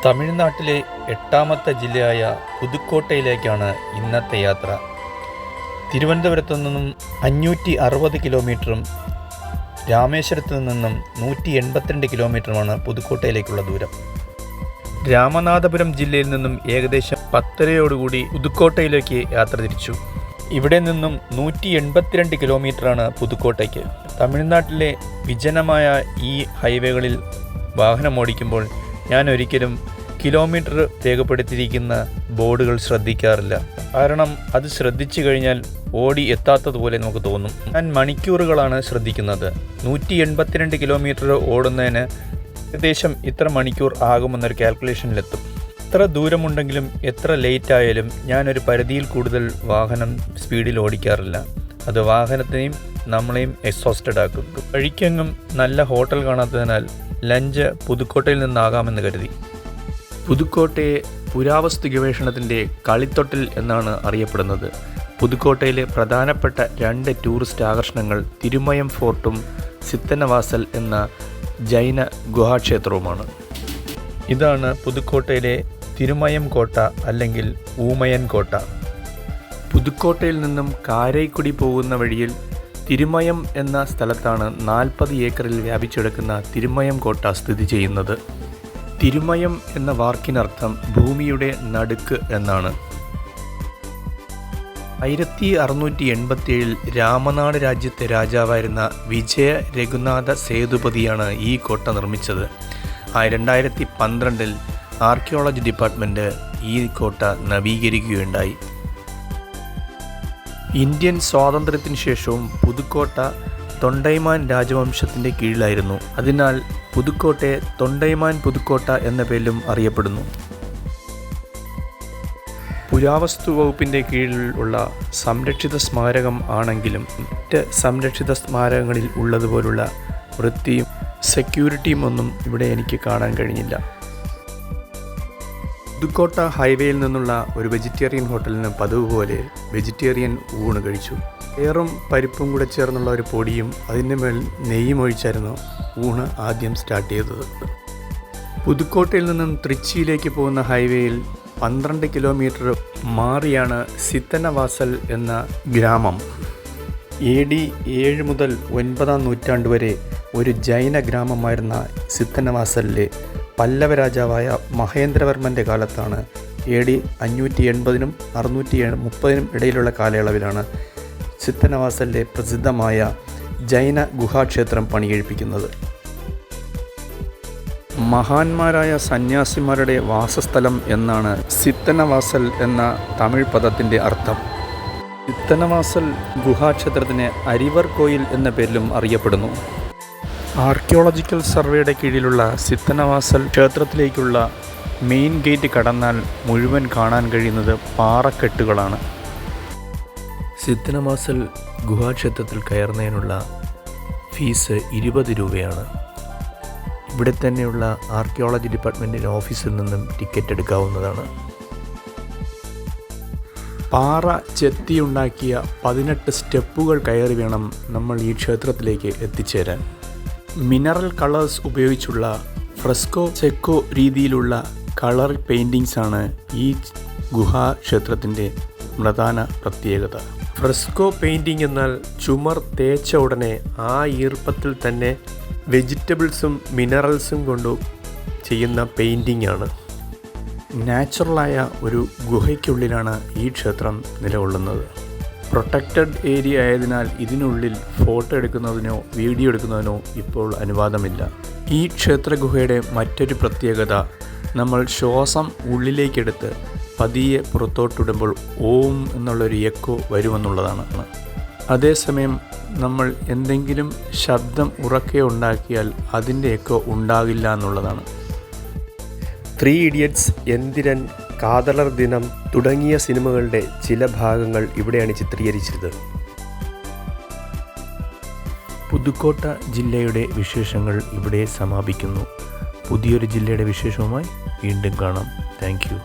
തമിഴ്നാട്ടിലെ 8ാമത്തെ ജില്ലയായ പുതുക്കോട്ടയിലേക്കാണ് ഇന്നത്തെ യാത്ര. തിരുവനന്തപുരത്തു നിന്നും 560 കിലോമീറ്ററും രാമേശ്വരത്തു നിന്നും 182 കിലോമീറ്ററുമാണ് പുതുക്കോട്ടയിലേക്കുള്ള ദൂരം. രാമനാഥപുരം ജില്ലയിൽ നിന്നും ഏകദേശം 10:30 പുതുക്കോട്ടയിലേക്ക് യാത്ര തിരിച്ചു. ഇവിടെ നിന്നും 182 കിലോമീറ്ററാണ് പുതുക്കോട്ടയ്ക്ക്. തമിഴ്നാട്ടിലെ വിജനമായ ഈ ഹൈവേകളിൽ വാഹനമോടിക്കുമ്പോൾ ഞാൻ ഒരിക്കലും കിലോമീറ്റർ രേഖപ്പെടുത്തിയിരിക്കുന്ന ബോർഡുകൾ ശ്രദ്ധിക്കാറില്ല. കാരണം അത് ശ്രദ്ധിച്ചു കഴിഞ്ഞാൽ ഓടി എത്താത്തതുപോലെ നമുക്ക് തോന്നും. ഞാൻ മണിക്കൂറുകളാണ് ശ്രദ്ധിക്കുന്നത്. 182 കിലോമീറ്റർ ഓടുന്നതിന് ഏകദേശം ഇത്ര മണിക്കൂർ ആകുമെന്നൊരു കാൽക്കുലേഷനിലെത്തും. എത്ര ദൂരമുണ്ടെങ്കിലും എത്ര ലേറ്റ് ആയാലും ഞാനൊരു പരിധിയിൽ കൂടുതൽ വാഹനം സ്പീഡിൽ ഓടിക്കാറില്ല. അത് വാഹനത്തെയും നമ്മളെയും എക്സോസ്റ്റഡ് ആക്കും. വഴിക്കെങ്ങും നല്ല ഹോട്ടൽ കാണാത്തതിനാൽ ലഞ്ച് പുതുക്കോട്ടയിൽ നിന്നാകാമെന്ന് കരുതി. പുതുക്കോട്ടയെ പുരാവസ്തു ഗവേഷണത്തിൻ്റെ കളിത്തൊട്ടിൽ എന്നാണ് അറിയപ്പെടുന്നത്. പുതുക്കോട്ടയിലെ പ്രധാനപ്പെട്ട 2 ടൂറിസ്റ്റ് ആകർഷണങ്ങൾ തിരുമയം ഫോർട്ടും സിത്തന്നവാസൽ എന്ന ജൈന ഗുഹാക്ഷേത്രവുമാണ്. ഇതാണ് പുതുക്കോട്ടയിലെ തിരുമയം കോട്ട അല്ലെങ്കിൽ ഊമയൻ കോട്ട. പുതുക്കോട്ടയിൽ നിന്നും കാരൈക്കുടി പോകുന്ന വഴിയിൽ തിരുമയം എന്ന സ്ഥലത്താണ് 40 ഏക്കറിൽ വ്യാപിച്ചെടുക്കുന്ന തിരുമയം കോട്ട സ്ഥിതി ചെയ്യുന്നത്. തിരുമയം എന്ന വാക്കിനർത്ഥം ഭൂമിയുടെ നടുക്ക് എന്നാണ്. 1687 രാമനാട് രാജ്യത്തെ രാജാവായിരുന്ന വിജയ രഘുനാഥ സേതുപതിയാണ് ഈ കോട്ട നിർമ്മിച്ചത്. 2012 ആർക്കിയോളജി ഡിപ്പാർട്ട്മെൻറ്റ് ഈ കോട്ട നവീകരിക്കുകയുണ്ടായി. ഇന്ത്യൻ സ്വാതന്ത്ര്യത്തിന് ശേഷവും പുതുക്കോട്ട തൊണ്ടൈമാൻ രാജവംശത്തിൻ്റെ കീഴിലായിരുന്നു. അതിനാൽ പുതുക്കോട്ടയെ തൊണ്ടൈമാൻ പുതുക്കോട്ട എന്ന പേരിലും അറിയപ്പെടുന്നു. പുരാവസ്തു വകുപ്പിൻ്റെ കീഴിലുള്ള സംരക്ഷിത സ്മാരകം ആണെങ്കിലും മറ്റ് സംരക്ഷിത സ്മാരകങ്ങളിൽ ഉള്ളതുപോലുള്ള വൃത്തിയും സെക്യൂരിറ്റിയും ഒന്നും ഇവിടെ എനിക്ക് കാണാൻ കഴിഞ്ഞില്ല. പുതുക്കോട്ട ഹൈവേയിൽ നിന്നുള്ള ഒരു വെജിറ്റേറിയൻ ഹോട്ടലിന് പതിവ് പോലെ വെജിറ്റേറിയൻ ഊണ് കഴിച്ചു. ഏറും പരിപ്പും കൂടെ ചേർന്നുള്ള ഒരു പൊടിയും അതിൻ്റെ മേൽ നെയ്യും ഒഴിച്ചായിരുന്നു ഊണ് ആദ്യം സ്റ്റാർട്ട് ചെയ്തത്. പുതുക്കോട്ടയിൽ നിന്നും തൃച്ചിയിലേക്ക് പോകുന്ന ഹൈവേയിൽ 12 കിലോമീറ്റർ മാറിയാണ് സിത്തന്നവാസൽ എന്ന ഗ്രാമം. AD 7 മുതൽ 9ാം നൂറ്റാണ്ട് വരെ ഒരു ജൈന ഗ്രാമമായിരുന്ന സിത്തന്നവാസലിലെ പല്ലവ രാജാവായ മഹേന്ദ്രവർമ്മൻ്റെ കാലത്താണ് AD 580 630 ഇടയിലുള്ള കാലയളവിലാണ് സിത്തന്നവാസലിലെ പ്രസിദ്ധമായ ജൈന ഗുഹാക്ഷേത്രം പണികഴിപ്പിക്കുന്നത്. മഹാന്മാരായ സന്യാസിമാരുടെ വാസസ്ഥലം എന്നാണ് സിത്തന്നവാസൽ എന്ന തമിഴ് പദത്തിൻ്റെ അർത്ഥം. സിത്തന്നവാസൽ ഗുഹാക്ഷേത്രത്തിന് അരിവർ കോയിൽ എന്ന പേരിലും അറിയപ്പെടുന്നു. ആർക്കിയോളജിക്കൽ സർവേയുടെ കീഴിലുള്ള സിത്തന്നവാസൽ ക്ഷേത്രത്തിലേക്കുള്ള മെയിൻ ഗേറ്റ് കടന്നാൽ മുഴുവൻ കാണാൻ കഴിയുന്നത് പാറക്കെട്ടുകളാണ്. സിത്തന്നവാസൽ ഗുഹാക്ഷേത്രത്തിൽ കയറുന്നതിനുള്ള ഫീസ് 20 രൂപയാണ്. ഇവിടെ തന്നെയുള്ള ആർക്കിയോളജി ഡിപ്പാർട്ട്മെൻറ്റിൻ്റെ ഓഫീസിൽ നിന്നും ടിക്കറ്റ് എടുക്കാവുന്നതാണ്. പാറ ചെത്തിയുണ്ടാക്കിയ 18 സ്റ്റെപ്പുകൾ കയറി വേണം നമ്മൾ ഈ ക്ഷേത്രത്തിലേക്ക് എത്തിച്ചേരാൻ. മിനറൽ കളേഴ്സ് ഉപയോഗിച്ചുള്ള ഫ്രെസ്കോ സെക്കോ രീതിയിലുള്ള കളർ പെയിൻറ്റിങ്സ് ആണ് ഈ ഗുഹാക്ഷേത്രത്തിൻ്റെ പ്രധാന പ്രത്യേകത. ഫ്രെസ്കോ പെയിൻറ്റിംഗ് എന്നാൽ ചുമർ തേച്ച ഉടനെ ആ ഈർപ്പത്തിൽ തന്നെ വെജിറ്റബിൾസും മിനറൽസും കൊണ്ട് ചെയ്യുന്ന പെയിൻറ്റിംഗ് ആണ്. നാച്ചുറലായ ഒരു ഗുഹയ്ക്കുള്ളിലാണ് ഈ ക്ഷേത്രം നിലകൊള്ളുന്നത്. പ്രൊട്ടക്റ്റഡ് ഏരിയ ആയതിനാൽ ഇതിനുള്ളിൽ ഫോട്ടോ എടുക്കുന്നതിനോ വീഡിയോ എടുക്കുന്നതിനോ ഇപ്പോൾ അനുവാദമില്ല. ഈ ക്ഷേത്ര ഗുഹയുടെ മറ്റൊരു പ്രത്യേകത നമ്മൾ ശ്വാസം ഉള്ളിലേക്കെടുത്ത് പതിയെ പുറത്തോട്ടിടുമ്പോൾ ഓം എന്നുള്ളൊരു എക്കോ വരുമെന്നുള്ളതാണ്. അതേസമയം നമ്മൾ എന്തെങ്കിലും ശബ്ദം ഉറക്കെ ഉണ്ടാക്കിയാൽ അതിൻ്റെ എക്കോ ഉണ്ടാകില്ല എന്നുള്ളതാണ്. 3 ഇഡിയറ്റ്സ്, എന്തിരൻ, കാതലർ ദിനം തുടങ്ങിയ സിനിമകളുടെ ചില ഭാഗങ്ങൾ ഇവിടെയാണ് ചിത്രീകരിച്ചത്. പുതുക്കോട്ട ജില്ലയുടെ വിശേഷങ്ങൾ ഇവിടെ സമാപിക്കുന്നു. പുതിയൊരു ജില്ലയുടെ വിശേഷവുമായി വീണ്ടും കാണാം. Thank you.